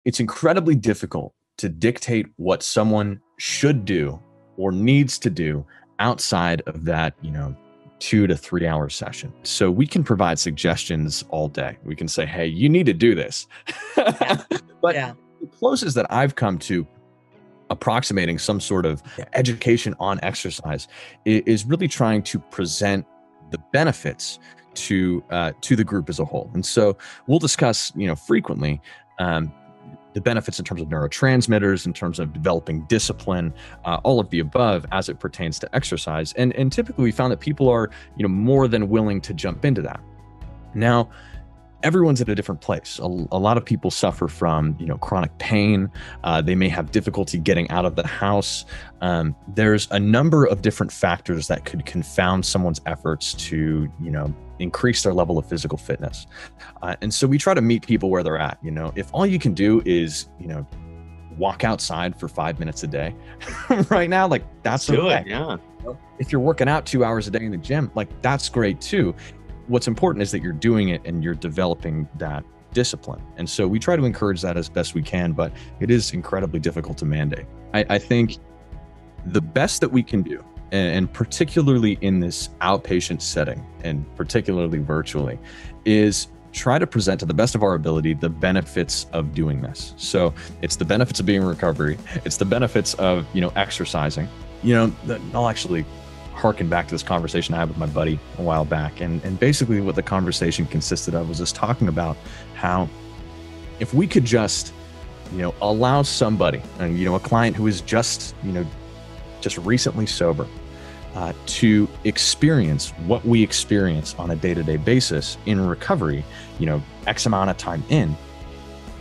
It's incredibly difficult to dictate what someone should do or needs to do outside of that, 2 to 3 hour session. So we can provide suggestions all day. We can say, hey, you need to do this. Yeah. But Yeah. the closest that I've come to approximating some sort of education on exercise is really trying to present the benefits to the group as a whole. And so we'll discuss, frequently, um, the benefits in terms of neurotransmitters, in terms of developing discipline, all of the above as it pertains to exercise. And typically we found that people are, more than willing to jump into that. Now, everyone's at a different place. A lot of people suffer from, chronic pain. They may have difficulty getting out of the house. There's a number of different factors that could confound someone's efforts to, increase their level of physical fitness. And so we try to meet people where they're at. If all you can do is, walk outside for 5 minutes a day right now, like that's Do okay. it, yeah. If you're working out 2 hours a day in the gym, like that's great too. What's important is that you're doing it and you're developing that discipline. And so we try to encourage that as best we can, but it is incredibly difficult to mandate. I think the best that we can do, and particularly in this outpatient setting and particularly virtually, is try to present to the best of our ability the benefits of doing this. So it's the benefits of being in recovery. It's the benefits of, exercising. I'll actually harken back to this conversation I had with my buddy a while back. And basically what the conversation consisted of was us talking about how if we could just, allow somebody, a client who is just recently sober, to experience what we experience on a day-to-day basis in recovery, X amount of time in,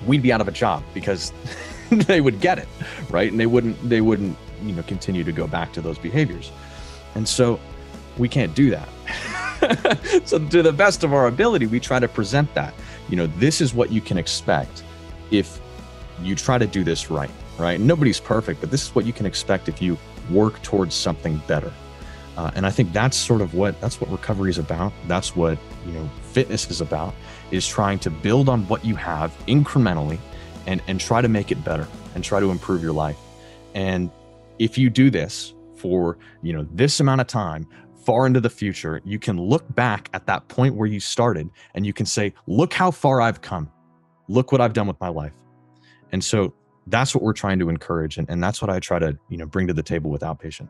we'd be out of a job because they would get it, right? And they wouldn't, continue to go back to those behaviors. And so we can't do that. So to the best of our ability, we try to present that, this is what you can expect if you try to do this right? Nobody's perfect, but this is what you can expect if you work towards something better. And I think that's what recovery is about. That's what, fitness is about, is trying to build on what you have incrementally and try to make it better and try to improve your life. And if you do this for, this amount of time far into the future, you can look back at that point where you started and you can say, look how far I've come. Look what I've done with my life. And so that's what we're trying to encourage. And that's what I try to, bring to the table with Outpatient.